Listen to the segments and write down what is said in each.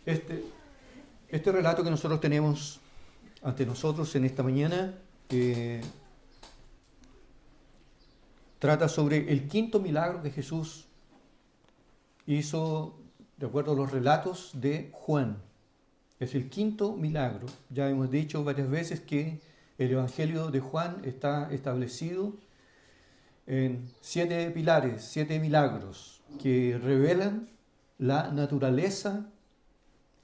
Este, este relato que nosotros tenemos ante nosotros en esta mañana trata sobre el quinto milagro que Jesús hizo de acuerdo a los relatos de Juan. Es el quinto milagro. Ya hemos dicho varias veces que el Evangelio de Juan está establecido en 7 pilares, 7 milagros que revelan la naturaleza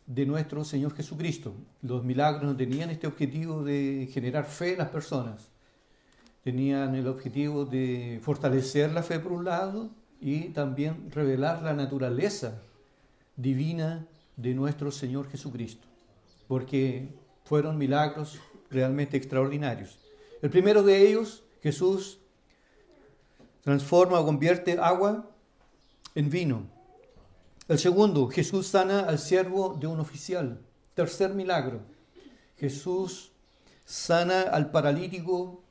de nuestro Señor Jesucristo. Los milagros no tenían este objetivo de generar fe en las personas, tenían el objetivo de fortalecer la fe por un lado y también revelar la naturaleza divina de nuestro Señor Jesucristo, porque fueron milagros realmente extraordinarios. El primero de ellos, Jesús transforma o convierte agua en vino. El segundo, Jesús sana al siervo de un oficial. Tercer milagro, Jesús sana al paralítico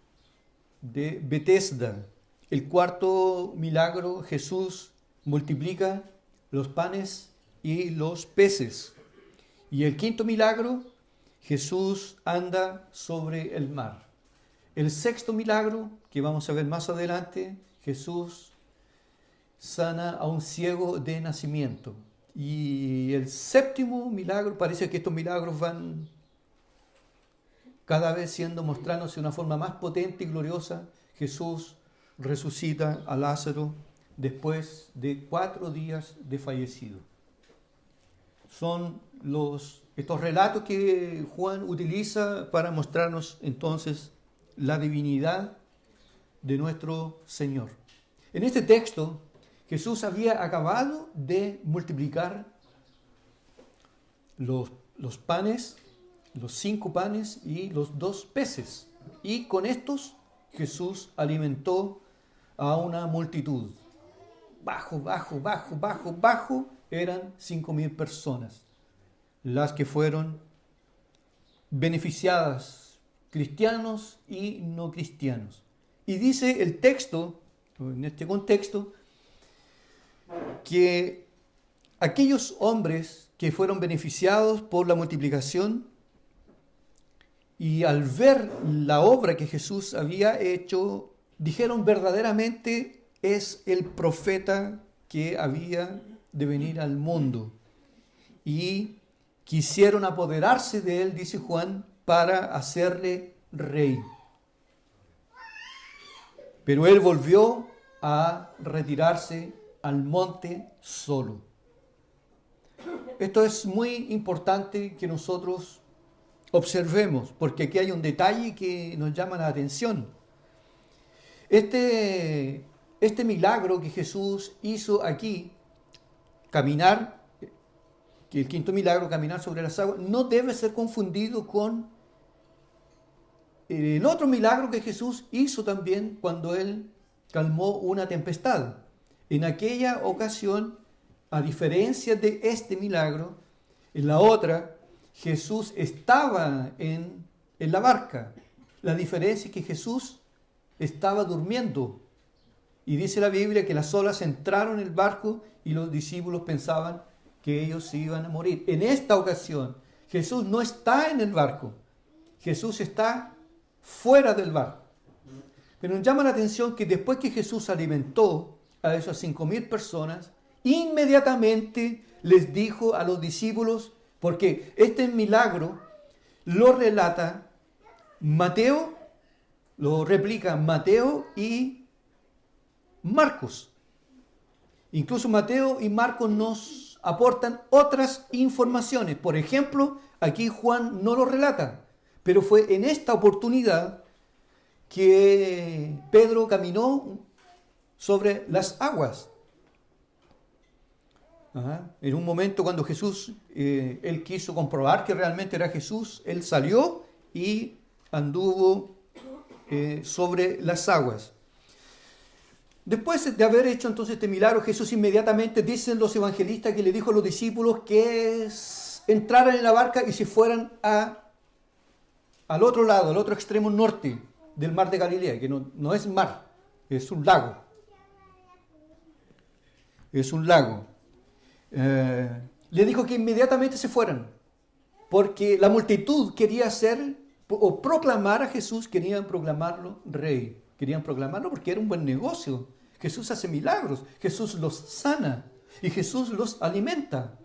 de Betesda. El cuarto milagro, Jesús multiplica los panes y los peces. Y el quinto milagro, Jesús anda sobre el mar. El sexto milagro, que vamos a ver más adelante, Jesús sana a un ciego de nacimiento. Y el séptimo milagro, parece que estos milagros van cada vez mostrándose de una forma más potente y gloriosa. Jesús resucita a Lázaro después de 4 días de fallecido. Son estos relatos que Juan utiliza para mostrarnos entonces la divinidad de nuestro Señor. En este texto, Jesús había acabado de multiplicar los panes, los 5 panes y los 2 peces. Y con estos Jesús alimentó a una multitud. Bajo, eran 5.000 personas las que fueron beneficiadas, cristianos y no cristianos. Y dice el texto, en este contexto, que aquellos hombres que fueron beneficiados por la multiplicación y al ver la obra que Jesús había hecho, dijeron verdaderamente es el profeta que había de venir al mundo. Y quisieron apoderarse de él, dice Juan, para hacerle rey. Pero él volvió a retirarse al monte solo. Esto es muy importante que nosotros observemos, porque aquí hay un detalle que nos llama la atención. Este milagro que Jesús hizo aquí, caminar, que el quinto milagro, caminar sobre las aguas, no debe ser confundido con el otro milagro que Jesús hizo también cuando él calmó una tempestad. En aquella ocasión, a diferencia de este milagro, en la otra, Jesús estaba en la barca. La diferencia es que Jesús estaba durmiendo. Y dice la Biblia que las olas entraron en el barco y los discípulos pensaban que ellos se iban a morir. En esta ocasión, Jesús no está en el barco. Jesús está fuera del barco. Pero nos llama la atención que después que Jesús alimentó a esas 5.000 personas, inmediatamente les dijo a los discípulos, porque este milagro lo relata Mateo, lo replica Mateo y Marcos. Incluso Mateo y Marcos nos aportan otras informaciones. Por ejemplo, aquí Juan no lo relata, pero fue en esta oportunidad que Pedro caminó sobre las aguas. En un momento cuando Jesús, él quiso comprobar que realmente era Jesús, él salió y anduvo sobre las aguas. Después de haber hecho entonces este milagro, Jesús inmediatamente, dicen los evangelistas, que le dijo a los discípulos que entraran en la barca y se fueran al otro lado, al otro extremo norte del mar de Galilea, que no es mar, es un lago. Es un lago. le dijo que inmediatamente se fueran, porque la multitud quería hacer o proclamar a Jesús, querían proclamarlo rey. Querían proclamarlo porque era un buen negocio. Jesús hace milagros, Jesús los sana y Jesús los alimenta.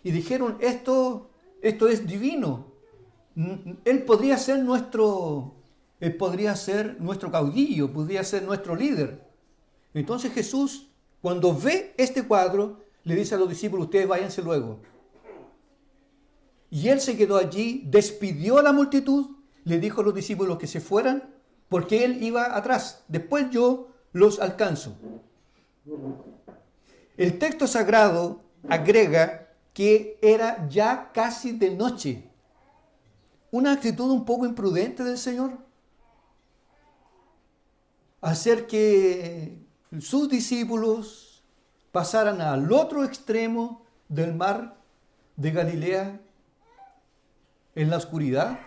Y dijeron, esto es divino. Él podría ser nuestro caudillo, podría ser nuestro líder. Entonces Jesús, cuando ve este cuadro, le dice a los discípulos, ustedes váyanse luego. Y él se quedó allí, despidió a la multitud, le dijo a los discípulos que se fueran, porque él iba atrás. Después yo los alcanzo. El texto sagrado agrega que era ya casi de noche. Una actitud un poco imprudente del Señor. Hacer que sus discípulos pasaran al otro extremo del mar de Galilea en la oscuridad.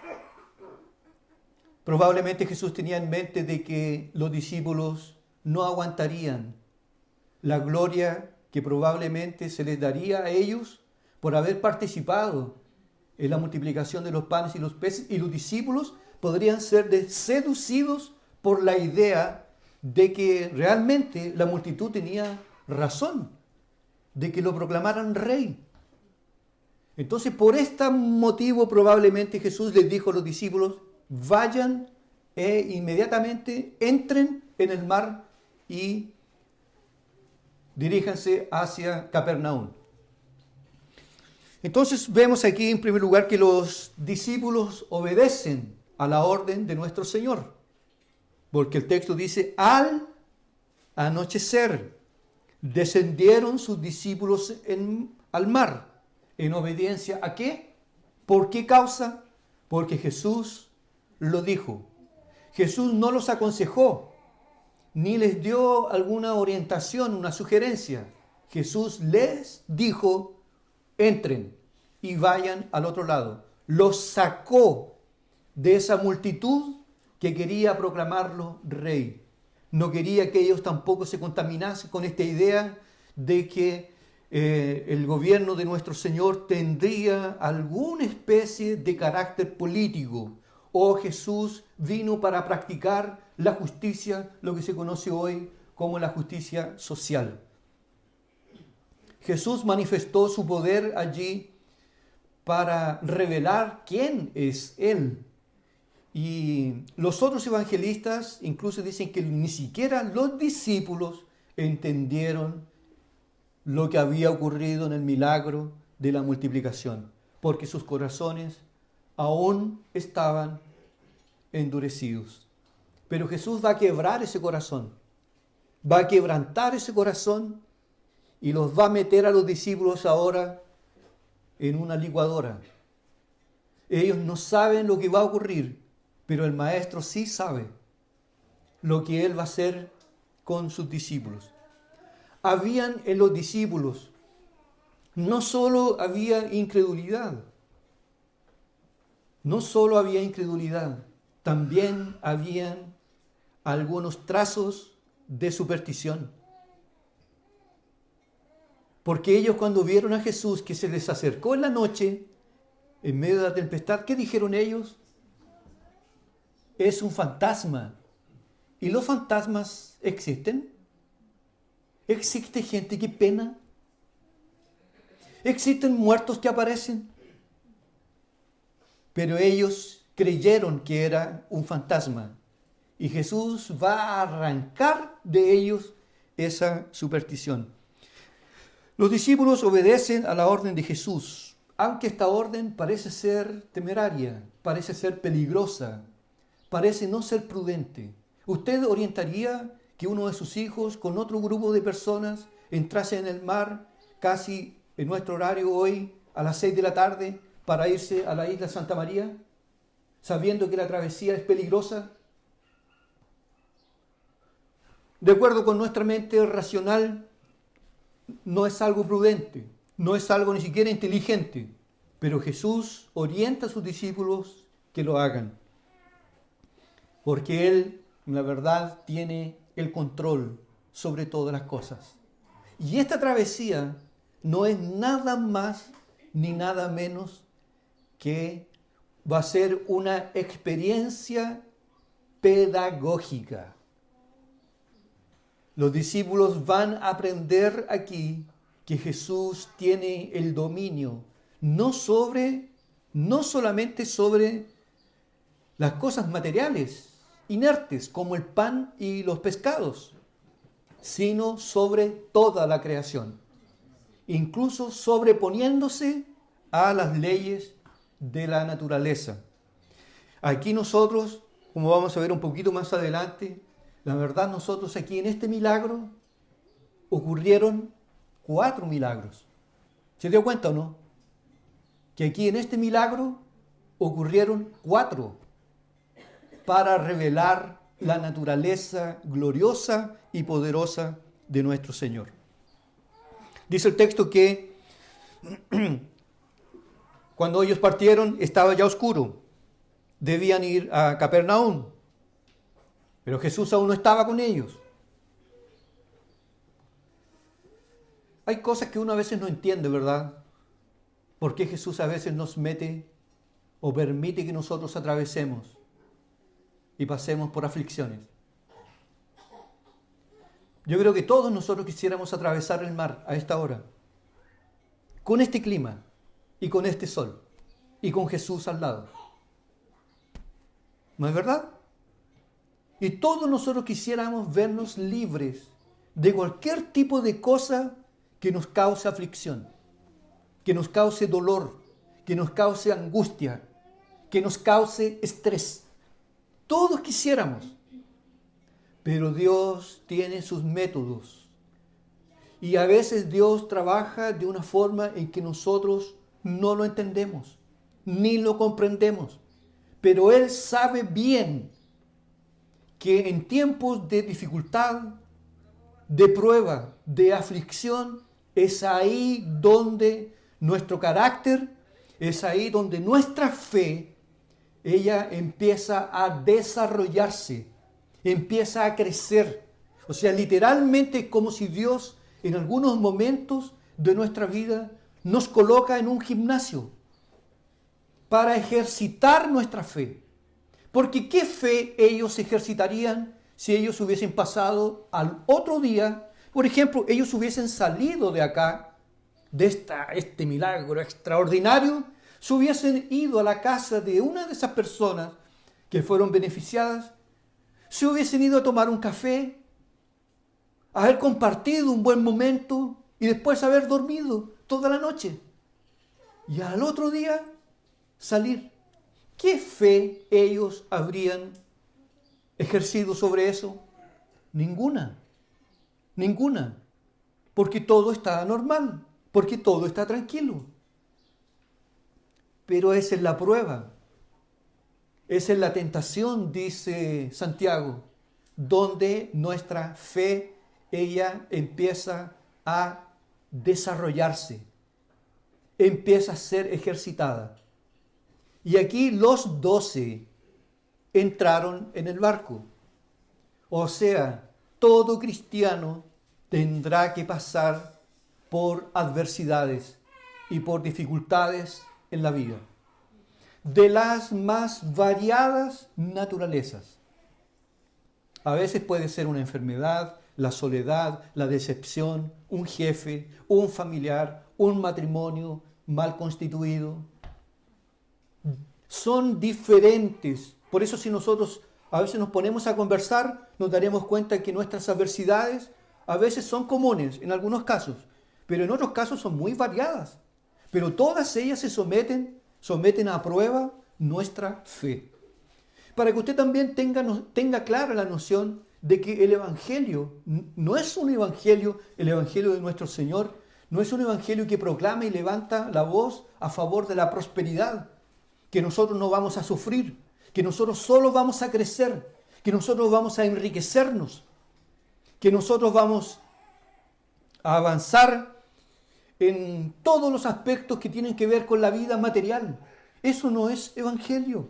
Probablemente Jesús tenía en mente de que los discípulos no aguantarían la gloria que probablemente se les daría a ellos por haber participado en la multiplicación de los panes y los peces, y los discípulos podrían ser seducidos por la idea de que realmente la multitud tenía razón, de que lo proclamaran rey. Entonces, por este motivo probablemente Jesús les dijo a los discípulos, vayan e inmediatamente entren en el mar y diríjanse hacia Capernaum. Entonces vemos aquí en primer lugar que los discípulos obedecen a la orden de nuestro Señor, porque el texto dice, al anochecer descendieron sus discípulos al mar. ¿En obediencia a qué? ¿Por qué causa? Porque Jesús lo dijo. Jesús no los aconsejó, ni les dio alguna orientación, una sugerencia. Jesús les dijo, entren y vayan al otro lado. Los sacó de esa multitud que quería proclamarlo rey. No quería que ellos tampoco se contaminasen con esta idea de que el gobierno de nuestro Señor tendría alguna especie de carácter político. O Jesús vino para practicar la justicia, lo que se conoce hoy como la justicia social. Jesús manifestó su poder allí para revelar quién es Él. Y los otros evangelistas incluso dicen que ni siquiera los discípulos entendieron lo que había ocurrido en el milagro de la multiplicación, porque sus corazones aún estaban endurecidos. Pero Jesús va a quebrar ese corazón, va a quebrantar ese corazón y los va a meter a los discípulos ahora en una licuadora. Ellos no saben lo que va a ocurrir, pero el Maestro sí sabe lo que Él va a hacer con sus discípulos. Habían en los discípulos, no solo había incredulidad, también habían algunos trazos de superstición. Porque ellos cuando vieron a Jesús que se les acercó en la noche, en medio de la tempestad, ¿qué dijeron ellos? Es un fantasma. ¿Y los fantasmas existen? ¿Existe gente que pena? ¿Existen muertos que aparecen? Pero ellos creyeron que era un fantasma. Y Jesús va a arrancar de ellos esa superstición. Los discípulos obedecen a la orden de Jesús, aunque esta orden parece ser temeraria, parece ser peligrosa, parece no ser prudente. ¿Usted orientaría que uno de sus hijos con otro grupo de personas entrase en el mar casi en nuestro horario hoy a las 6 de la tarde para irse a la isla Santa María, sabiendo que la travesía es peligrosa? De acuerdo con nuestra mente racional, no es algo prudente, no es algo ni siquiera inteligente, pero Jesús orienta a sus discípulos que lo hagan, porque Él, la verdad, tiene el control sobre todas las cosas. Y esta travesía no es nada más ni nada menos que va a ser una experiencia pedagógica. Los discípulos van a aprender aquí que Jesús tiene el dominio, no solamente sobre las cosas materiales, inertes, como el pan y los pescados, sino sobre toda la creación, incluso sobreponiéndose a las leyes de la naturaleza. Aquí nosotros, como vamos a ver un poquito más adelante, la verdad nosotros aquí en este milagro ocurrieron 4 milagros. ¿Se dio cuenta o no? Que aquí en este milagro ocurrieron 4 para revelar la naturaleza gloriosa y poderosa de nuestro Señor. Dice el texto que cuando ellos partieron estaba ya oscuro. Debían ir a Capernaum, pero Jesús aún no estaba con ellos. Hay cosas que uno a veces no entiende, ¿verdad? ¿Por qué Jesús a veces nos mete o permite que nosotros atravesemos y pasemos por aflicciones? Yo creo que todos nosotros quisiéramos atravesar el mar a esta hora, con este clima y con este sol y con Jesús al lado. ¿No es verdad? Y todos nosotros quisiéramos vernos libres de cualquier tipo de cosa que nos cause aflicción, que nos cause dolor, que nos cause angustia, que nos cause estrés. Todos quisiéramos. Pero Dios tiene sus métodos. Y a veces Dios trabaja de una forma en que nosotros no lo entendemos, ni lo comprendemos. Pero Él sabe bien que en tiempos de dificultad, de prueba, de aflicción, es ahí donde nuestro carácter, es ahí donde nuestra fe, ella empieza a desarrollarse, empieza a crecer. O sea, literalmente es como si Dios en algunos momentos de nuestra vida nos coloca en un gimnasio para ejercitar nuestra fe. Porque ¿qué fe ellos ejercitarían si ellos hubiesen pasado al otro día? Por ejemplo, ellos hubiesen salido de acá, de este milagro extraordinario, se hubiesen ido a la casa de una de esas personas que fueron beneficiadas, se hubiesen ido a tomar un café, a haber compartido un buen momento y después haber dormido toda la noche. Y al otro día salir. ¿Qué fe ellos habrían ejercido sobre eso? Ninguna. Ninguna. Porque todo está normal, porque todo está tranquilo. Pero esa es la prueba. Esa es la tentación, dice Santiago, donde nuestra fe, ella empieza a desarrollarse, empieza a ser ejercitada. Y aquí los 12 entraron en el barco. O sea, todo cristiano tendrá que pasar por adversidades y por dificultades en la vida, de las más variadas naturalezas. A veces puede ser una enfermedad, la soledad, la decepción, un jefe, un familiar, un matrimonio mal constituido. Son diferentes. Por eso si nosotros a veces nos ponemos a conversar, nos daremos cuenta que nuestras adversidades a veces son comunes en algunos casos, pero en otros casos son muy variadas. Pero todas ellas se someten a prueba nuestra fe. Para que usted también tenga clara la noción de que el Evangelio no es un Evangelio, el Evangelio de nuestro Señor, no es un Evangelio que proclama y levanta la voz a favor de la prosperidad, que nosotros no vamos a sufrir, que nosotros solo vamos a crecer, que nosotros vamos a enriquecernos, que nosotros vamos a avanzar en todos los aspectos que tienen que ver con la vida material. Eso no es Evangelio.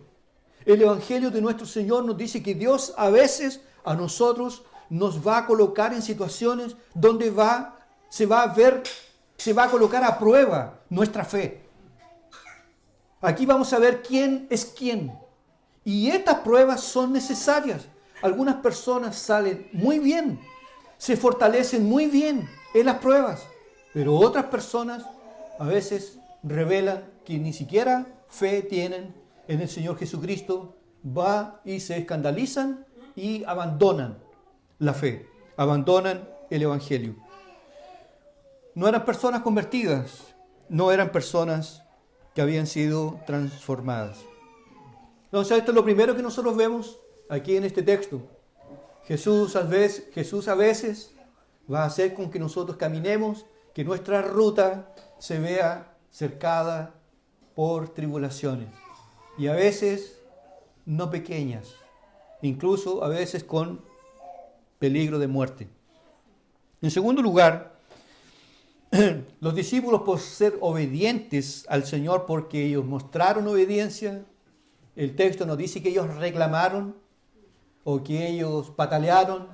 El Evangelio de nuestro Señor nos dice que Dios a veces a nosotros nos va a colocar en situaciones donde se va a ver se va a colocar a prueba nuestra fe. Aquí vamos a ver quién es quién. Y estas pruebas son necesarias. Algunas personas salen muy bien, se fortalecen muy bien en las pruebas, pero otras personas a veces revelan que ni siquiera fe tienen en el Señor Jesucristo, va y se escandalizan y abandonan la fe, abandonan el Evangelio. No eran personas convertidas, no eran personas que habían sido transformadas. Entonces, esto es lo primero que nosotros vemos aquí en este texto. Jesús a veces va a hacer con que nosotros caminemos, que nuestra ruta se vea cercada por tribulaciones. Y a veces no pequeñas, incluso a veces con peligro de muerte. En segundo lugar, los discípulos, por ser obedientes al Señor, porque ellos mostraron obediencia, el texto nos dice que ellos reclamaron o que ellos patalearon,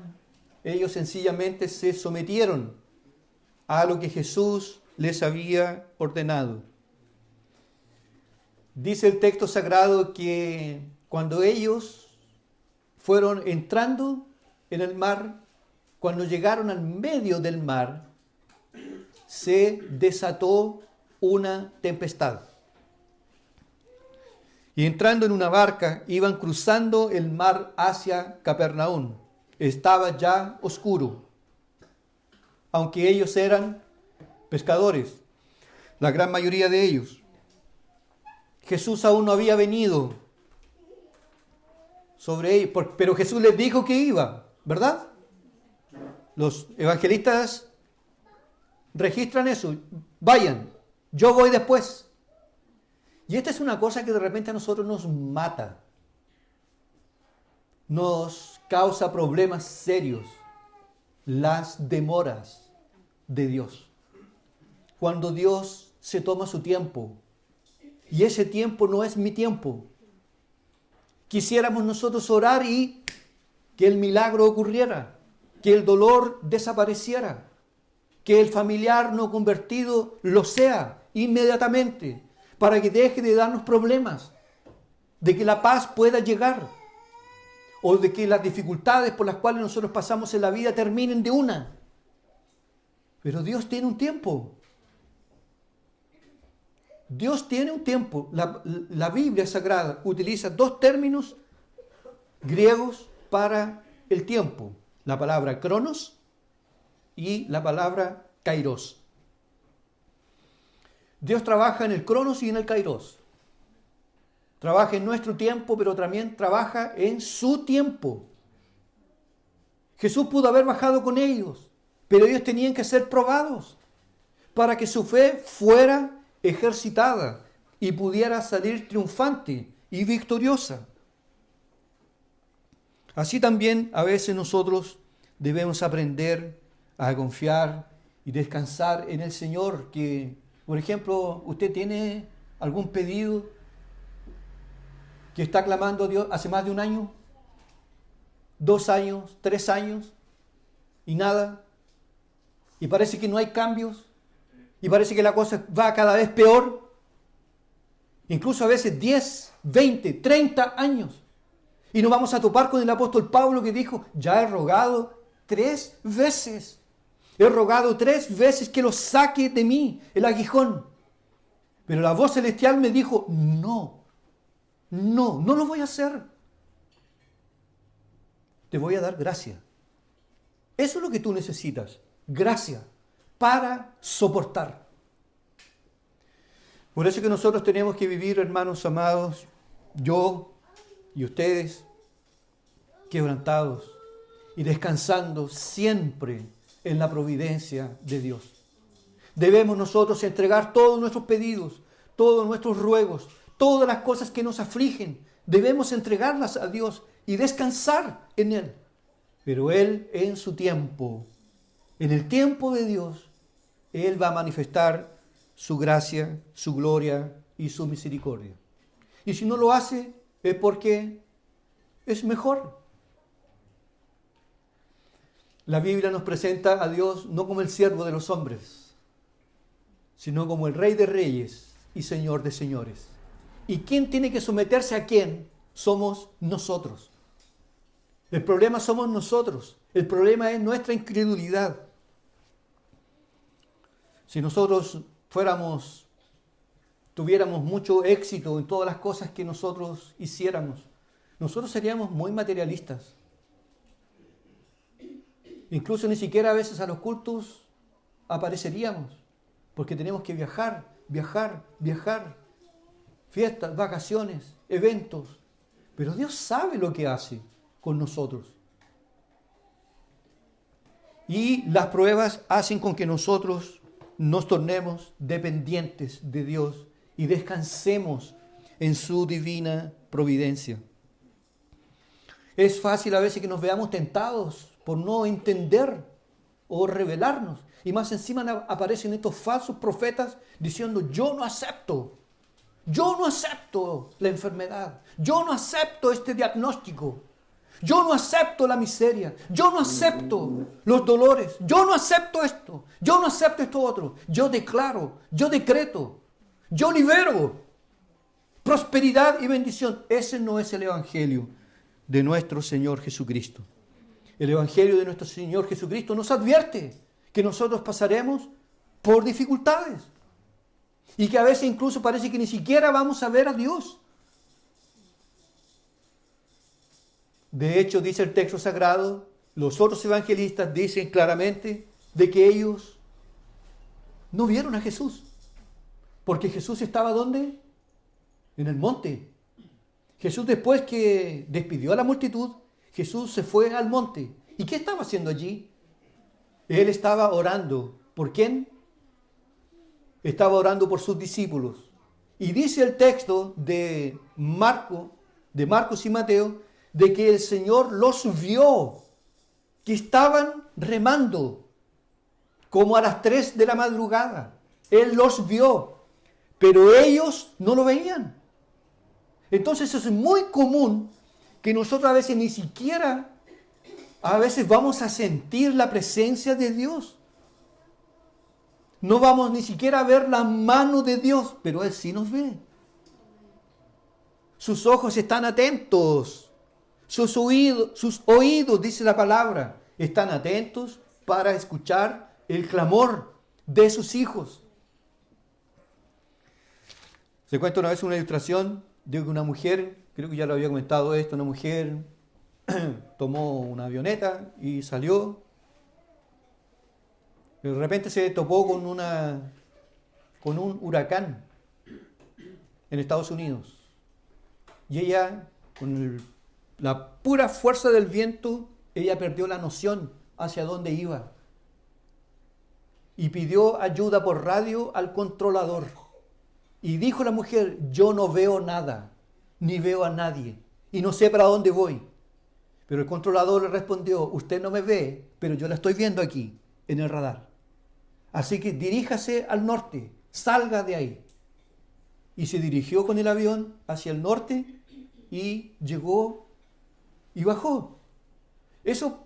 ellos sencillamente se sometieron a lo que Jesús les había ordenado. Dice el texto sagrado que cuando ellos fueron entrando en el mar, cuando llegaron al medio del mar, se desató una tempestad. Y entrando en una barca, iban cruzando el mar hacia Capernaum. Estaba ya oscuro, aunque ellos eran pescadores, la gran mayoría de ellos. Jesús aún no había venido sobre ellos, pero Jesús les dijo que iba, ¿verdad? Los evangelistas registran eso. Vayan, yo voy después. Y esta es una cosa que de repente a nosotros nos mata. Nos causa problemas serios. Las demoras de Dios. Cuando Dios se toma su tiempo. Y ese tiempo no es mi tiempo. Quisiéramos nosotros orar y que el milagro ocurriera. Que el dolor desapareciera. Que el familiar no convertido lo sea inmediatamente. Para que deje de darnos problemas, de que la paz pueda llegar, o de que las dificultades por las cuales nosotros pasamos en la vida terminen de una. Pero Dios tiene un tiempo. Dios tiene un tiempo. La Biblia Sagrada utiliza dos términos griegos para el tiempo. La palabra cronos y la palabra kairos. Dios trabaja en el cronos y en el kairos. Trabaja en nuestro tiempo, pero también trabaja en su tiempo. Jesús pudo haber bajado con ellos, pero ellos tenían que ser probados para que su fe fuera ejercitada y pudiera salir triunfante y victoriosa. Así también a veces nosotros debemos aprender a confiar y descansar en el Señor. Que, por ejemplo, usted tiene algún pedido que está clamando a Dios hace más de un año, 2 años, 3 años, y nada, y parece que no hay cambios, y parece que la cosa va cada vez peor, incluso a veces 10, 20, 30 años, y nos vamos a topar con el apóstol Pablo que dijo: ya he rogado 3 veces. He rogado 3 veces que lo saque de mí el aguijón. Pero la voz celestial me dijo: no lo voy a hacer. Te voy a dar gracia. Eso es lo que tú necesitas. Gracia para soportar. Por eso que nosotros tenemos que vivir, hermanos amados, yo y ustedes, quebrantados y descansando siempre en la providencia de Dios. Debemos nosotros entregar todos nuestros pedidos, todos nuestros ruegos, todas las cosas que nos afligen. Debemos entregarlas a Dios y descansar en Él. Pero Él, en su tiempo, en el tiempo de Dios, Él va a manifestar su gracia, su gloria y su misericordia. Y si no lo hace, es porque es mejor. La Biblia nos presenta a Dios no como el siervo de los hombres. sino como el Rey de Reyes y Señor de Señores. ¿Y quién tiene que someterse a quién? Somos nosotros. El problema somos nosotros. El problema es nuestra incredulidad. Si nosotros tuviéramos mucho éxito en todas las cosas que nosotros hiciéramos, nosotros seríamos muy materialistas. Incluso ni siquiera a veces a los cultos apareceríamos, porque tenemos que viajar. Fiestas, vacaciones, eventos. Pero Dios sabe lo que hace con nosotros. Y las pruebas hacen con que nosotros nos tornemos dependientes de Dios y descansemos en su divina providencia. Es fácil a veces que nos veamos tentados por no entender o rebelarnos. Y más encima aparecen estos falsos profetas diciendo: yo no acepto la enfermedad, yo no acepto este diagnóstico, yo no acepto la miseria, yo no acepto los dolores, yo no acepto esto, yo no acepto esto otro. Yo declaro, yo decreto, yo libero prosperidad y bendición. Ese no es el evangelio de nuestro Señor Jesucristo. El evangelio de nuestro Señor Jesucristo nos advierte que nosotros pasaremos por dificultades y que a veces incluso parece que ni siquiera vamos a ver a Dios. De hecho, dice el texto sagrado, los otros evangelistas dicen claramente de que ellos no vieron a Jesús, porque Jesús estaba ¿dónde? En el monte. Jesús, después que despidió a la multitud, Jesús se fue al monte. ¿Y qué estaba haciendo allí? Él estaba orando. ¿Por quién? Estaba orando por sus discípulos. Y dice el texto de Marcos y Mateo, de que el Señor los vio, que estaban remando, como a las 3 de la madrugada. Él los vio, pero ellos no lo veían. Entonces es muy común que nosotros a veces ni siquiera, a veces vamos a sentir la presencia de Dios. No vamos ni siquiera a ver la mano de Dios, pero Él sí nos ve. Sus ojos están atentos. Sus oídos, dice la palabra, están atentos para escuchar el clamor de sus hijos. Se cuenta una vez una ilustración de una mujer, creo que ya lo había comentado esto, una mujer tomó una avioneta y salió. De repente se topó con un huracán en Estados Unidos. Y ella, con la pura fuerza del viento, ella perdió la noción hacia dónde iba. Y pidió ayuda por radio al controlador. Y dijo la mujer: yo no veo nada, ni veo a nadie, y no sé para dónde voy. Pero el controlador le respondió: usted no me ve, pero yo la estoy viendo aquí, en el radar. Así que diríjase al norte, salga de ahí. Y se dirigió con el avión hacia el norte y llegó y bajó. Eso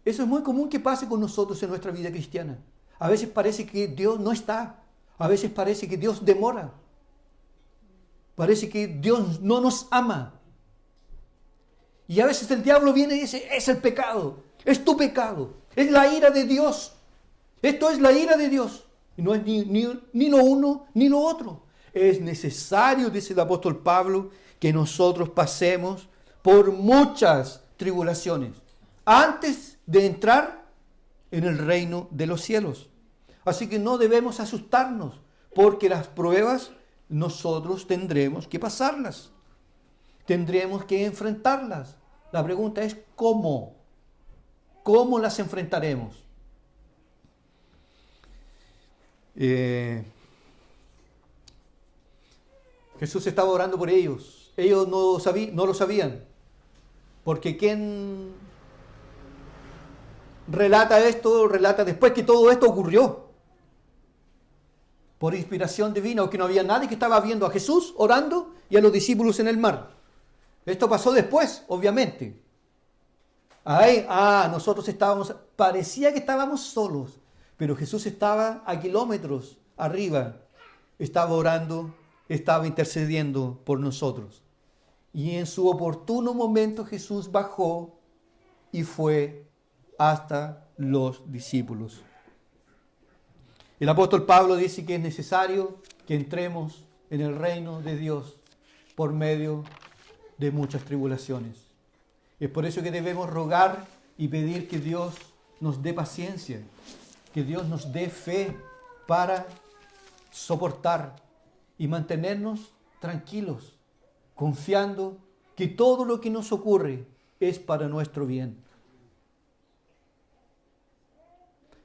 es muy común que pase con nosotros en nuestra vida cristiana. A veces parece que Dios no está. A veces parece que Dios demora. Parece que Dios no nos ama. Y a veces el diablo viene y dice: es el pecado, es tu pecado, es la ira de Dios. Esto es la ira de Dios. Y no es ni lo uno ni lo otro. Es necesario, dice el apóstol Pablo, que nosotros pasemos por muchas tribulaciones antes de entrar en el reino de los cielos. Así que no debemos asustarnos, porque las pruebas nosotros tendremos que pasarlas. Tendremos que enfrentarlas. La pregunta es ¿cómo? ¿Cómo las enfrentaremos? Jesús estaba orando por ellos. Ellos no lo sabían. Porque quien relata esto, relata después que todo esto ocurrió. Por inspiración divina, o que no había nadie que estaba viendo a Jesús orando y a los discípulos en el mar. Esto pasó después, obviamente. Nosotros parecía que estábamos solos, pero Jesús estaba a kilómetros arriba estaba orando, estaba intercediendo por nosotros. Y en su oportuno momento Jesús bajó y fue hasta los discípulos. El apóstol Pablo dice que es necesario que entremos en el reino de Dios por medio de muchas tribulaciones. Es por eso que debemos rogar y pedir que Dios nos dé paciencia, que Dios nos dé fe para soportar y mantenernos tranquilos, confiando que todo lo que nos ocurre es para nuestro bien.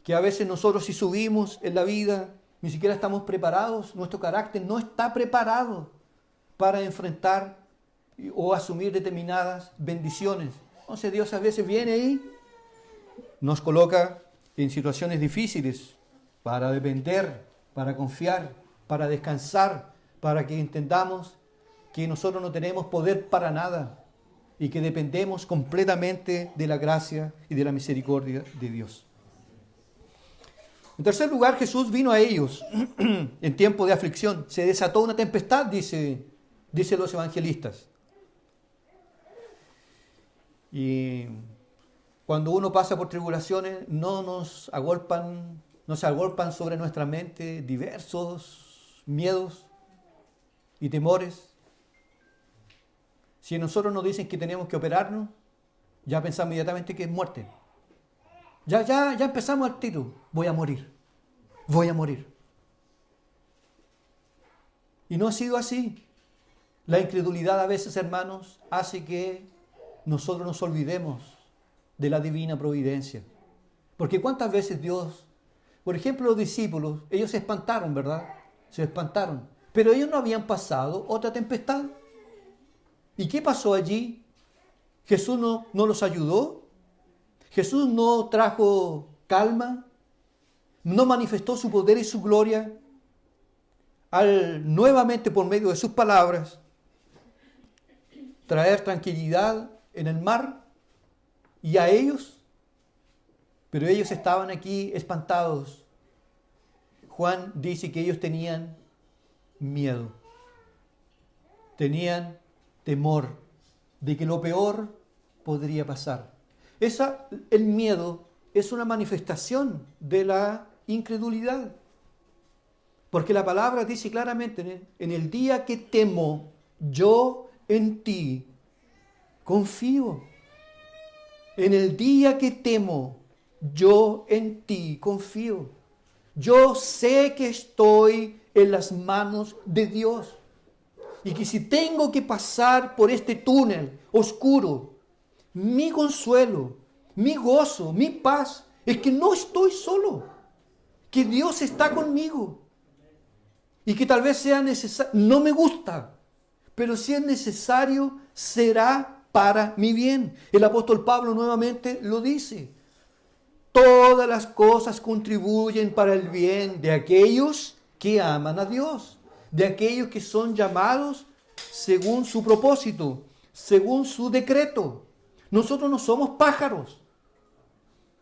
Que a veces nosotros, si subimos en la vida, ni siquiera estamos preparados, nuestro carácter no está preparado para enfrentar o asumir determinadas bendiciones. Entonces Dios a veces viene y nos coloca en situaciones difíciles para depender, para confiar, para descansar, para que entendamos que nosotros no tenemos poder para nada y que dependemos completamente de la gracia y de la misericordia de Dios. En tercer lugar, Jesús vino a ellos en tiempo de aflicción. Se desató una tempestad, dicen los evangelistas. Y cuando uno pasa por tribulaciones, no se agolpan sobre nuestra mente diversos miedos y temores. Si a nosotros nos dicen que tenemos que operarnos, ya pensamos inmediatamente que es muerte. Ya empezamos al tiro. Voy a morir. Y no ha sido así. La incredulidad a veces, hermanos, hace que nosotros nos olvidemos de la divina providencia. Porque cuántas veces Dios, por ejemplo, los discípulos, ellos se espantaron, ¿verdad? Se espantaron. Pero ellos no habían pasado otra tempestad. ¿Y qué pasó allí? ¿Jesús no los ayudó? ¿Jesús no trajo calma? ¿No manifestó su poder y su gloria al nuevamente por medio de sus palabras traer tranquilidad en el mar y a ellos? Pero ellos estaban aquí espantados. Juan dice que ellos tenían miedo, tenían temor de que lo peor podría pasar. El miedo es una manifestación de la incredulidad. Porque la palabra dice claramente, en el día que temo, yo en ti confío. En el día que temo, yo en ti confío. Yo sé que estoy en las manos de Dios. Y que si tengo que pasar por este túnel oscuro, mi consuelo, mi gozo, mi paz, es que no estoy solo, que Dios está conmigo. Y que tal vez sea necesario, no me gusta, pero si es necesario, será para mi bien. El apóstol Pablo nuevamente lo dice. Todas las cosas contribuyen para el bien de aquellos que aman a Dios, de aquellos que son llamados según su propósito, según su decreto. Nosotros no somos pájaros,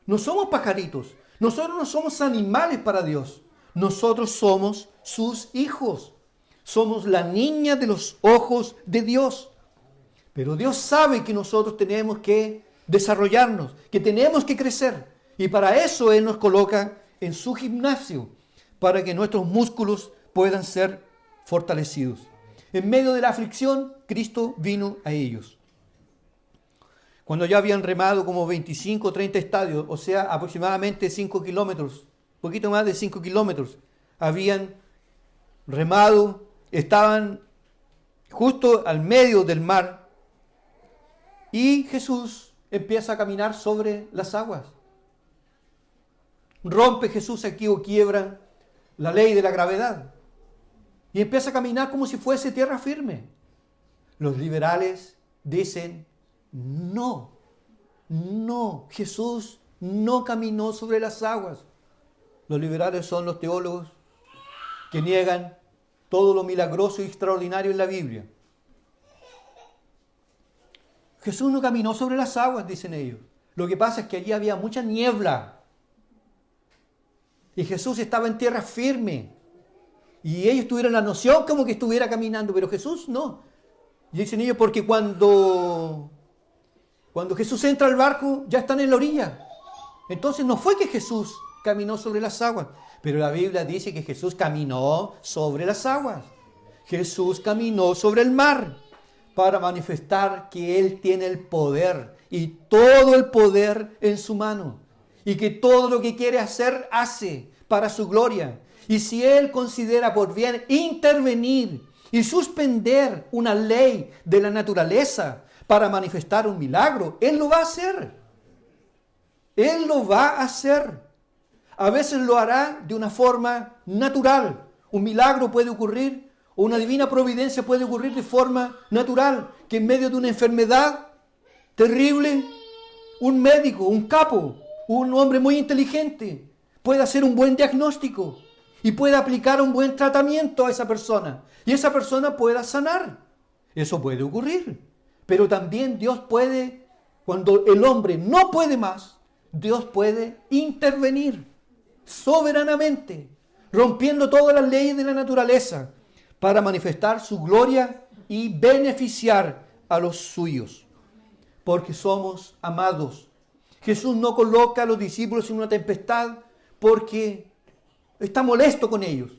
no somos pajaritos, nosotros no somos animales para Dios, nosotros somos sus hijos, somos la niña de los ojos de Dios. Pero Dios sabe que nosotros tenemos que desarrollarnos, que tenemos que crecer, y para eso Él nos coloca en su gimnasio, para que nuestros músculos puedan ser fortalecidos. En medio de la aflicción, Cristo vino a ellos. Cuando ya habían remado como 25 o 30 estadios, o sea, aproximadamente 5 kilómetros, un poquito más de 5 kilómetros, habían remado, estaban justo al medio del mar, y Jesús empieza a caminar sobre las aguas. Rompe Jesús aquí o quiebra la ley de la gravedad y empieza a caminar como si fuese tierra firme. Los liberales dicen, no, Jesús no caminó sobre las aguas. Los liberales son los teólogos que niegan todo lo milagroso y extraordinario en la Biblia. Jesús no caminó sobre las aguas, dicen ellos. Lo que pasa es que allí había mucha niebla. Y Jesús estaba en tierra firme. Y ellos tuvieron la noción como que estuviera caminando, pero Jesús no. Y dicen ellos, porque cuando Jesús entra al barco, ya están en la orilla. Entonces no fue que Jesús caminó sobre las aguas, pero la Biblia dice que Jesús caminó sobre las aguas. Jesús caminó sobre el mar para manifestar que Él tiene el poder y todo el poder en su mano. Y que todo lo que quiere hacer, hace para su gloria. Y si Él considera por bien intervenir y suspender una ley de la naturaleza para manifestar un milagro, Él lo va a hacer. Él lo va a hacer. A veces lo hará de una forma natural. Un milagro puede ocurrir, o una divina providencia puede ocurrir de forma natural, que en medio de una enfermedad terrible, un médico, un capo, un hombre muy inteligente, puede hacer un buen diagnóstico y puede aplicar un buen tratamiento a esa persona. Y esa persona pueda sanar. Eso puede ocurrir. Pero también Dios puede, cuando el hombre no puede más, Dios puede intervenir soberanamente, rompiendo todas las leyes de la naturaleza para manifestar su gloria y beneficiar a los suyos. Porque somos amados. Jesús no coloca a los discípulos en una tempestad porque está molesto con ellos,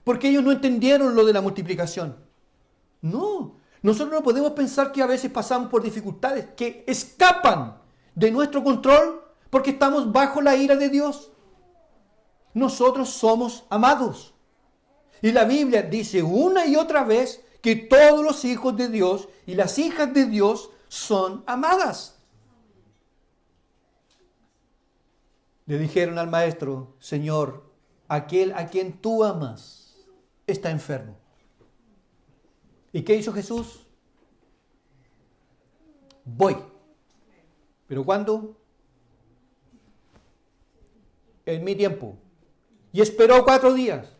porque ellos no entendieron lo de la multiplicación. No, nosotros no podemos pensar que a veces pasamos por dificultades que escapan de nuestro control porque estamos bajo la ira de Dios. Nosotros somos amados. Y la Biblia dice una y otra vez que todos los hijos de Dios y las hijas de Dios son amadas. Le dijeron al maestro: Señor, aquel a quien tú amas está enfermo. ¿Y qué hizo Jesús? Voy. ¿Pero cuándo? En mi tiempo. Y esperó 4 días.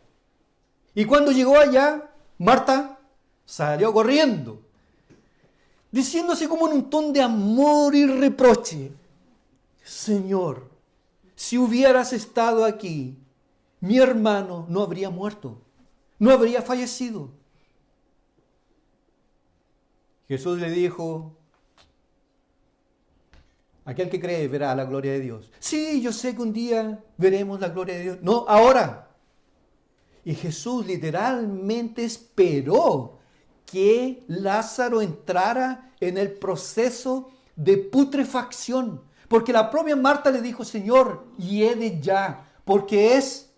Y cuando llegó allá, Marta salió corriendo, diciéndose como en un ton de amor y reproche: Señor, si hubieras estado aquí, mi hermano no habría muerto, no habría fallecido. Jesús le dijo: aquel que cree verá la gloria de Dios. Sí, yo sé que un día veremos la gloria de Dios. No, ahora. Y Jesús literalmente esperó que Lázaro entrara en el proceso de putrefacción. Porque la propia Marta le dijo: Señor, hiede ya, porque es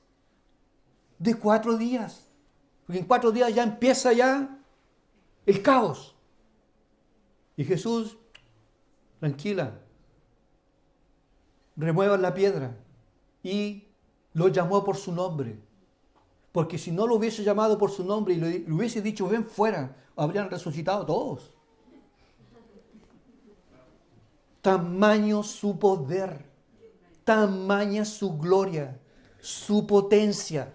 de 4 días. Porque en 4 días ya empieza ya el caos. Y Jesús, tranquila, remuevan la piedra. Y lo llamó por su nombre. Porque si no lo hubiese llamado por su nombre y le hubiese dicho: ven fuera, habrían resucitado todos. Tamaño su poder, tamaña su gloria, su potencia.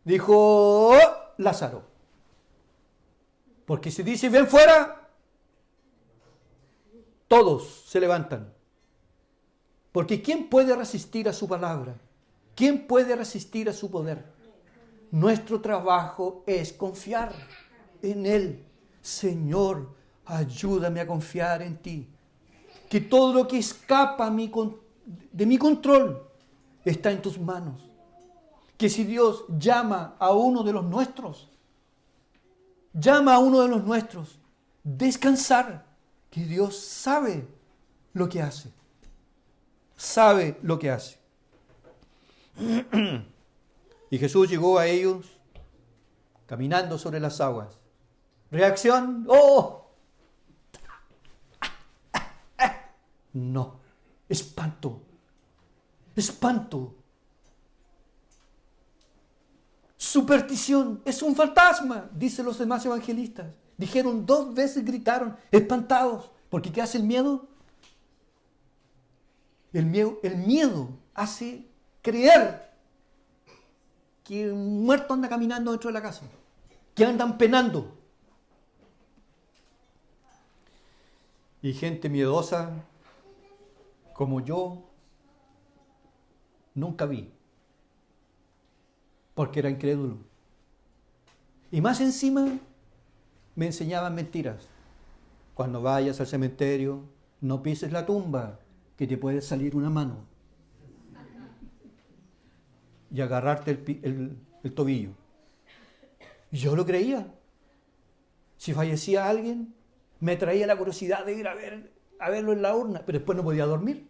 Dijo: oh, Lázaro. Porque si dice ven fuera, todos se levantan. Porque ¿quién puede resistir a su palabra? ¿Quién puede resistir a su poder? Nuestro trabajo es confiar en Él. Señor, ayúdame a confiar en ti. Que todo lo que escapa de mi control está en tus manos. Que si Dios llama a uno de los nuestros, descansar, que Dios sabe lo que hace. Sabe lo que hace. Y Jesús llegó a ellos caminando sobre las aguas. ¿Reacción? ¡Oh! No. Espanto. Espanto. Superstición. Es un fantasma, dicen los demás evangelistas. Dijeron 2 veces, gritaron, espantados. Porque ¿qué hace el miedo? El miedo hace creer que un muerto anda caminando dentro de la casa, que andan penando. Y gente miedosa como yo nunca vi, porque era incrédulo. Y más encima me enseñaban mentiras. Cuando vayas al cementerio, no pises la tumba, que te puede salir una mano y agarrarte el tobillo. Y yo lo creía. Si fallecía alguien, me traía la curiosidad de ir a verlo en la urna, pero después no podía dormir.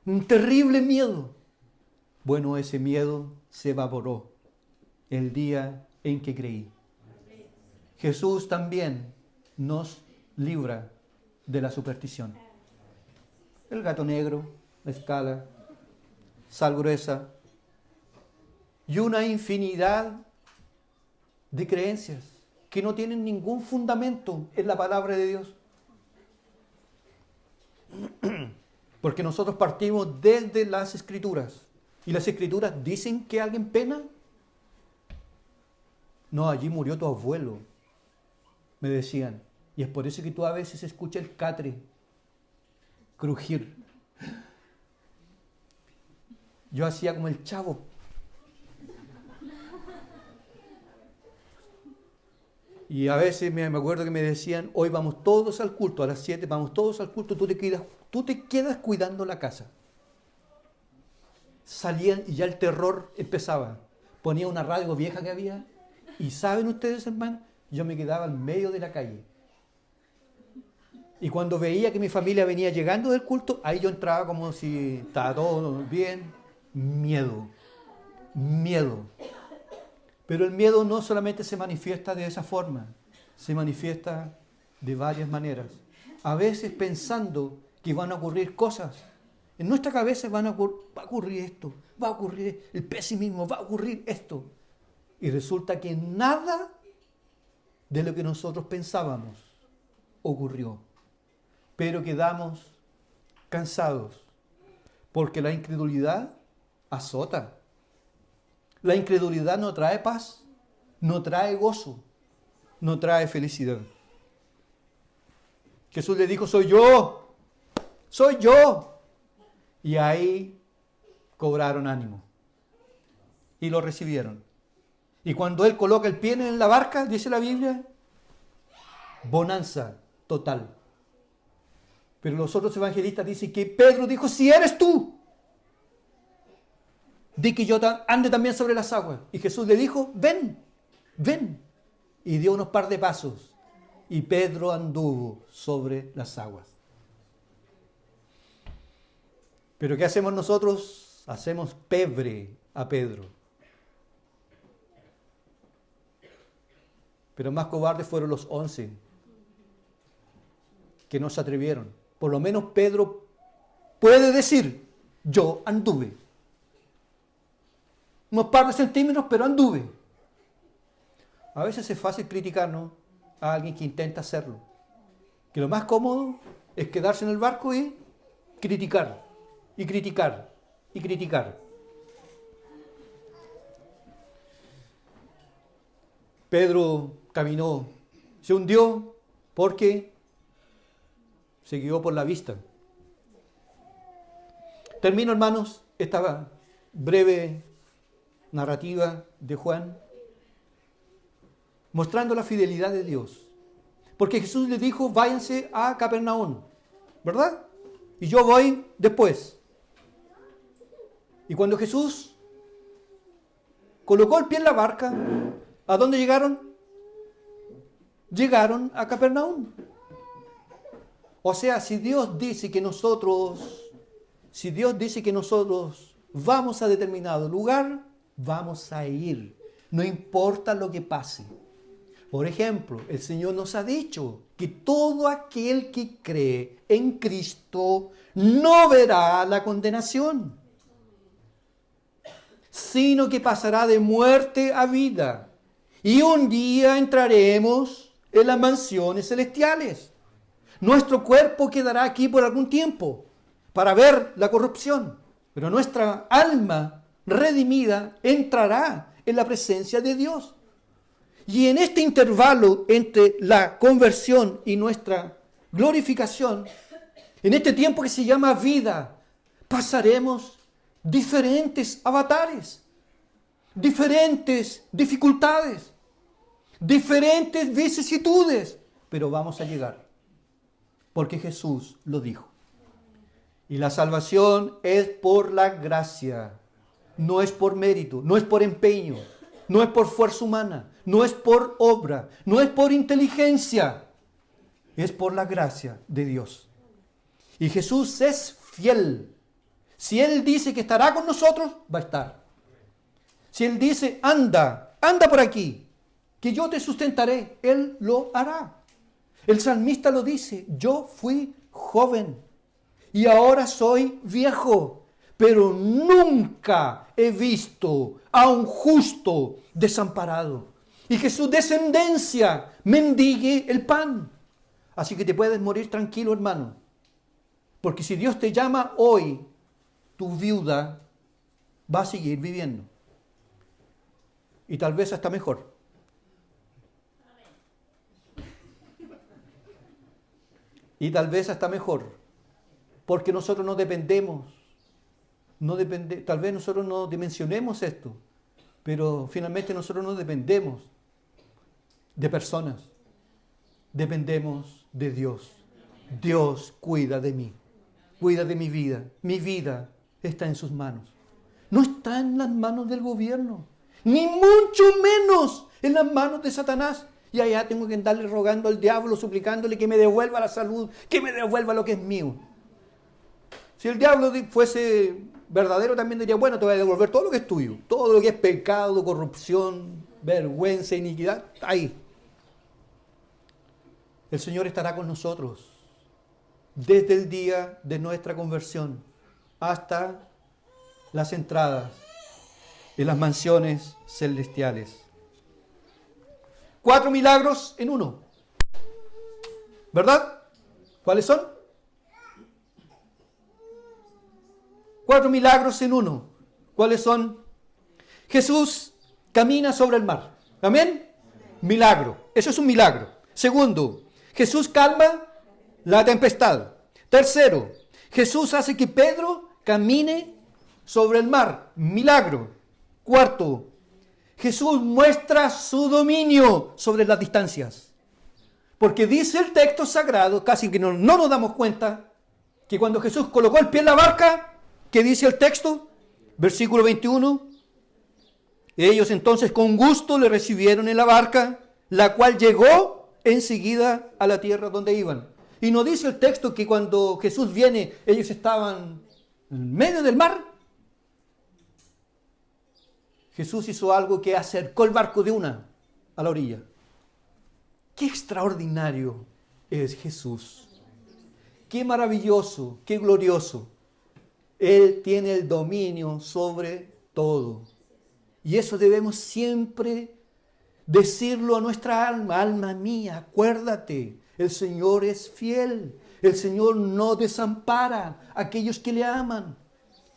Un terrible miedo. Bueno, ese miedo se evaporó el día en que creí. Jesús también nos libra de la superstición. El gato negro, la escala, sal gruesa y una infinidad de creencias que no tienen ningún fundamento en la palabra de Dios. Porque nosotros partimos desde las Escrituras. ¿Y las Escrituras dicen que alguien pena? No, allí murió tu abuelo, me decían. Y es por eso que tú a veces escuchas el catre crujir. Yo hacía como el Chavo. Y a veces me acuerdo que me decían, hoy vamos todos al culto, a las 7 vamos todos al culto, tú te quedas cuidando la casa. Salían y ya el terror empezaba. Ponía una radio vieja que había y ¿saben ustedes, hermanos? Yo me quedaba en medio de la calle. Y cuando veía que mi familia venía llegando del culto, ahí yo entraba como si estaba todo bien. Miedo. Pero el miedo no solamente se manifiesta de esa forma, se manifiesta de varias maneras. A veces pensando que van a ocurrir cosas. En nuestra cabeza va a ocurrir esto, va a ocurrir el pesimismo, va a ocurrir esto. Y resulta que nada de lo que nosotros pensábamos ocurrió. Pero quedamos cansados, porque la incredulidad azota. La incredulidad no trae paz, no trae gozo, no trae felicidad. Jesús le dijo, soy yo. Y ahí cobraron ánimo y lo recibieron. Y cuando él coloca el pie en la barca, dice la Biblia, bonanza total. Pero los otros evangelistas dicen que Pedro dijo, si eres tú, di que yo ande también sobre las aguas. Y Jesús le dijo, ven. Y dio unos par de pasos. Y Pedro anduvo sobre las aguas. Pero ¿qué hacemos nosotros? Hacemos pebre a Pedro. Pero más cobardes fueron los 11 que no se atrevieron. Por lo menos Pedro puede decir, yo anduve. Unos par de centímetros, pero anduve. A veces es fácil criticarnos a alguien que intenta hacerlo. Que lo más cómodo es quedarse en el barco y criticar. Pedro caminó, se hundió porque se guió por la vista. Termino, hermanos, esta breve narrativa de Juan, mostrando la fidelidad de Dios. Porque Jesús le dijo, váyanse a Capernaum, ¿verdad? Y yo voy después. Y cuando Jesús colocó el pie en la barca, ¿a dónde llegaron? Llegaron a Capernaum. O sea, si Dios dice que nosotros vamos a determinado lugar, vamos a ir. No importa lo que pase. Por ejemplo, el Señor nos ha dicho que todo aquel que cree en Cristo no verá la condenación, sino que pasará de muerte a vida. Y un día entraremos en las mansiones celestiales. Nuestro cuerpo quedará aquí por algún tiempo para ver la corrupción, pero nuestra alma redimida entrará en la presencia de Dios. Y en este intervalo entre la conversión y nuestra glorificación, en este tiempo que se llama vida, pasaremos diferentes avatares. diferentes dificultades, diferentes vicisitudes, pero vamos a llegar, porque Jesús lo dijo. Y la salvación es por la gracia, no es por mérito, no es por empeño, no es por fuerza humana, no es por obra, no es por inteligencia, es por la gracia de Dios. Y Jesús es fiel. Si Él dice que estará con nosotros, va a estar. Si Él dice, anda por aquí, que yo te sustentaré, Él lo hará. El salmista lo dice, yo fui joven y ahora soy viejo, pero nunca he visto a un justo desamparado y que su descendencia mendigue el pan. Así que te puedes morir tranquilo, hermano, porque si Dios te llama hoy, tu viuda va a seguir viviendo. Y tal vez hasta mejor. Y tal vez hasta mejor. Porque nosotros no dependemos. Tal vez nosotros no dimensionemos esto. Pero finalmente nosotros no dependemos de personas. Dependemos de Dios. Dios cuida de mí. Cuida de mi vida. Mi vida está en sus manos. No está en las manos del gobierno. Ni mucho menos en las manos de Satanás. Y allá tengo que andarle rogando al diablo, suplicándole que me devuelva la salud, que me devuelva lo que es mío. Si el diablo fuese verdadero, también diría, bueno, te voy a devolver todo lo que es tuyo. Todo lo que es pecado, corrupción, vergüenza, iniquidad, ahí. El Señor estará con nosotros desde el día de nuestra conversión hasta las entradas en las mansiones celestiales. 4 milagros en uno. ¿Verdad? ¿Cuáles son? 4 milagros en uno. ¿Cuáles son? Jesús camina sobre el mar. ¿Amén? Milagro. Eso es un milagro. Segundo, Jesús calma la tempestad. Tercero, Jesús hace que Pedro camine sobre el mar. Milagro. Cuarto, Jesús muestra su dominio sobre las distancias. Porque dice el texto sagrado, casi que no nos damos cuenta, que cuando Jesús colocó el pie en la barca, ¿qué dice el texto? Versículo 21. Ellos entonces con gusto le recibieron en la barca, la cual llegó enseguida a la tierra donde iban. Y no dice el texto que cuando Jesús viene, ellos estaban en medio del mar. Jesús hizo algo que acercó el barco de una a la orilla. Qué extraordinario es Jesús. Qué maravilloso, qué glorioso. Él tiene el dominio sobre todo. Y eso debemos siempre decirlo a nuestra alma. Alma mía, acuérdate, el Señor es fiel. El Señor no desampara a aquellos que le aman.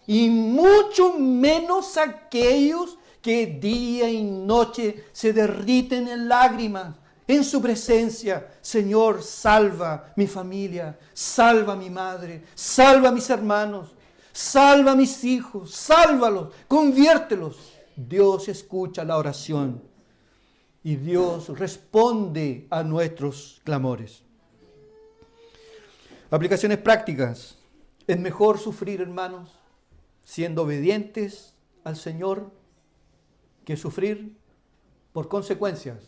Y mucho menos a aquellos que día y noche se derriten en lágrimas en su presencia. Señor, salva mi familia, salva a mi madre, salva a mis hermanos, salva a mis hijos, sálvalos, conviértelos. Dios escucha la oración y Dios responde a nuestros clamores. Aplicaciones prácticas. Es mejor sufrir, hermanos, siendo obedientes al Señor, que sufrir por consecuencias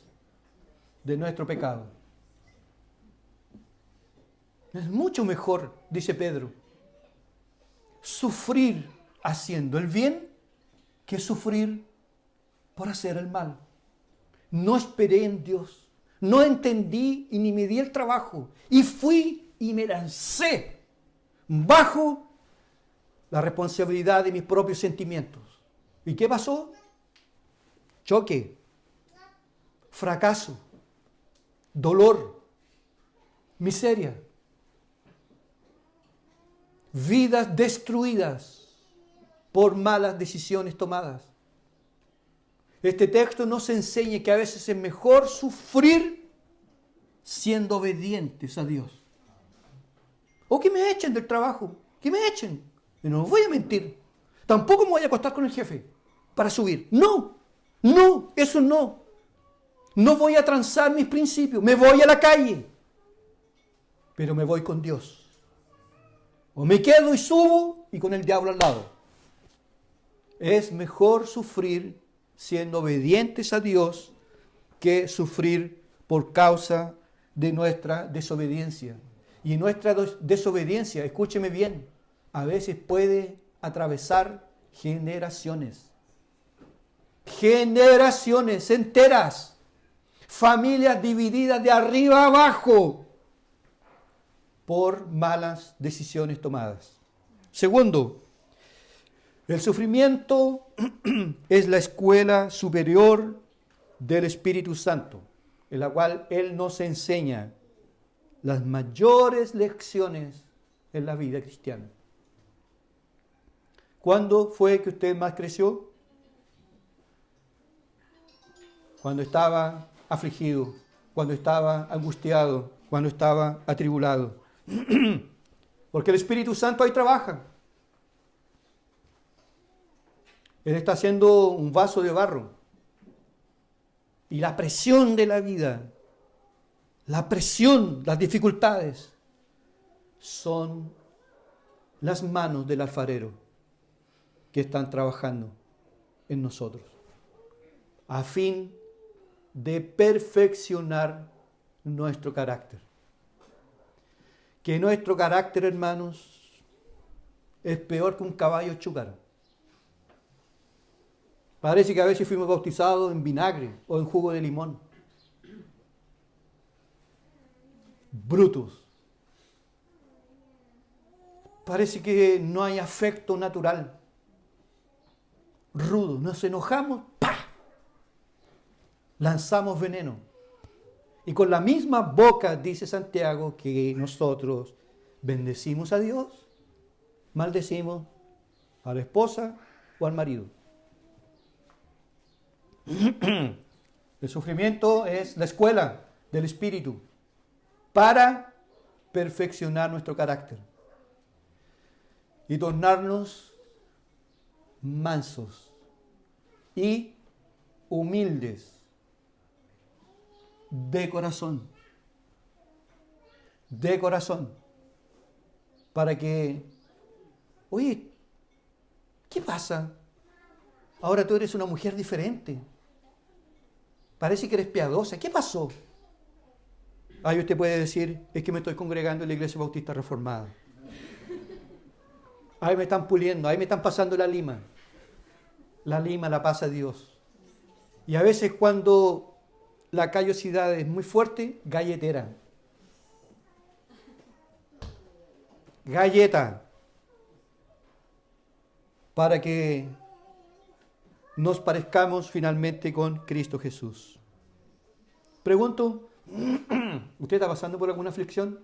de nuestro pecado. Es mucho mejor, dice Pedro, sufrir haciendo el bien que sufrir por hacer el mal. No esperé en Dios, no entendí y ni me di el trabajo y fui y me lancé bajo la responsabilidad de mis propios sentimientos. ¿Y qué pasó? Choque, fracaso, dolor, miseria, vidas destruidas por malas decisiones tomadas. Este texto nos enseña que a veces es mejor sufrir siendo obedientes a Dios. O que me echen del trabajo, que me echen. Y no voy a mentir. Tampoco me voy a acostar con el jefe para subir. No. No, eso no. No voy a transar mis principios. Me voy a la calle. Pero me voy con Dios. O me quedo y subo y con el diablo al lado. Es mejor sufrir siendo obedientes a Dios que sufrir por causa de nuestra desobediencia. Y nuestra desobediencia, escúcheme bien, a veces puede atravesar generaciones. Generaciones enteras. Familias divididas de arriba a abajo por malas decisiones tomadas. Segundo, el sufrimiento es la escuela superior del Espíritu Santo, en la cual Él nos enseña las mayores lecciones en la vida cristiana. ¿Cuándo fue que usted más creció? Cuando estaba afligido, cuando estaba angustiado, cuando estaba atribulado. Porque el Espíritu Santo ahí trabaja. Él está haciendo un vaso de barro. Y la presión de la vida, la presión, las dificultades, son las manos del alfarero que están trabajando en nosotros, a fin de perfeccionar nuestro carácter. Que nuestro carácter, hermanos, es peor que un caballo chúcara. Parece que a veces fuimos bautizados en vinagre o en jugo de limón. Brutos. Parece que no hay afecto natural. Rudos. Nos enojamos, ¡pah! Lanzamos veneno. Y con la misma boca dice Santiago que nosotros bendecimos a Dios, maldecimos a la esposa o al marido. El sufrimiento es la escuela del Espíritu para perfeccionar nuestro carácter y tornarnos mansos y humildes de corazón, para que, oye, ¿qué pasa? Ahora tú eres una mujer diferente. Parece que eres piadosa. ¿Qué pasó? Ahí usted puede decir, es que me estoy congregando en la Iglesia Bautista Reformada. Ahí me están puliendo, ahí me están pasando la lima. La lima la pasa Dios. Y a veces cuando la callosidad es muy fuerte, galletera. Galleta. Para que nos parezcamos finalmente con Cristo Jesús. Pregunto, ¿usted está pasando por alguna aflicción?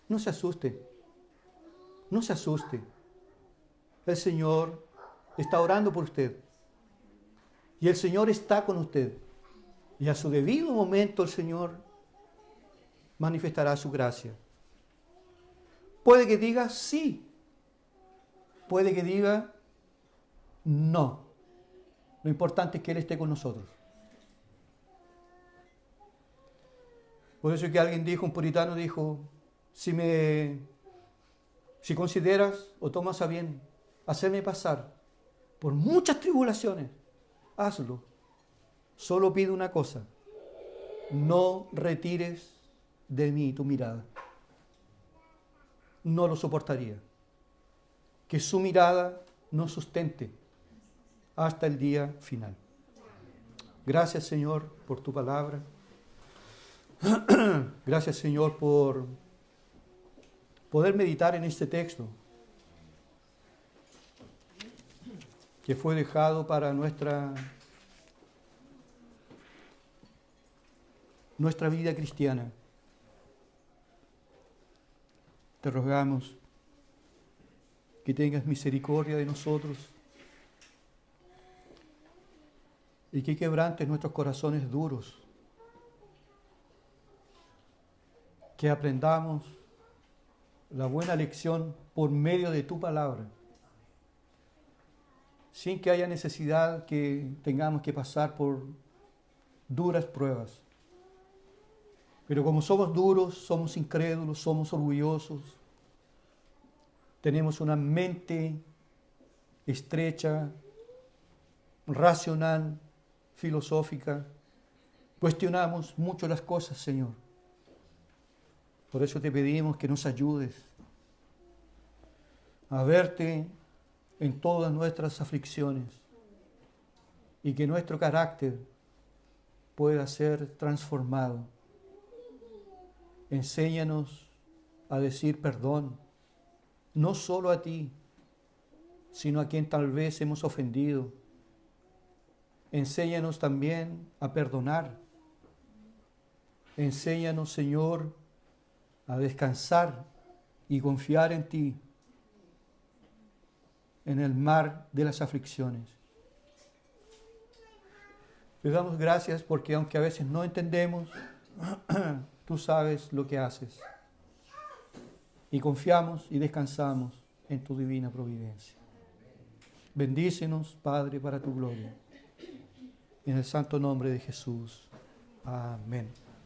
No se asuste. No se asuste. El Señor está orando por usted. Y el Señor está con usted. Y a su debido momento el Señor manifestará su gracia. Puede que diga sí. Puede que diga no. Lo importante es que Él esté con nosotros. Por eso es que alguien dijo, un puritano dijo, si consideras o tomas a bien hacerme pasar por muchas tribulaciones, hazlo. Solo pido una cosa, no retires de mí tu mirada. No lo soportaría. Que su mirada nos sustente hasta el día final. Gracias, Señor, por tu palabra. Gracias, Señor, por poder meditar en este texto que fue dejado para nuestra vida cristiana. Te rogamos que tengas misericordia de nosotros y que quebrantes nuestros corazones duros, que aprendamos la buena lección por medio de tu palabra sin que haya necesidad que tengamos que pasar por duras pruebas. Pero como somos duros, somos incrédulos, somos orgullosos, tenemos una mente estrecha, racional, filosófica, cuestionamos mucho las cosas, Señor. Por eso te pedimos que nos ayudes a verte en todas nuestras aflicciones y que nuestro carácter pueda ser transformado. Enséñanos a decir perdón, no solo a ti, sino a quien tal vez hemos ofendido. Enséñanos también a perdonar. Enséñanos, Señor, a descansar y confiar en ti, en el mar de las aflicciones. Te damos gracias porque aunque a veces no entendemos, tú sabes lo que haces. Y confiamos y descansamos en tu divina providencia. Bendícenos, Padre, para tu gloria. En el santo nombre de Jesús. Amén.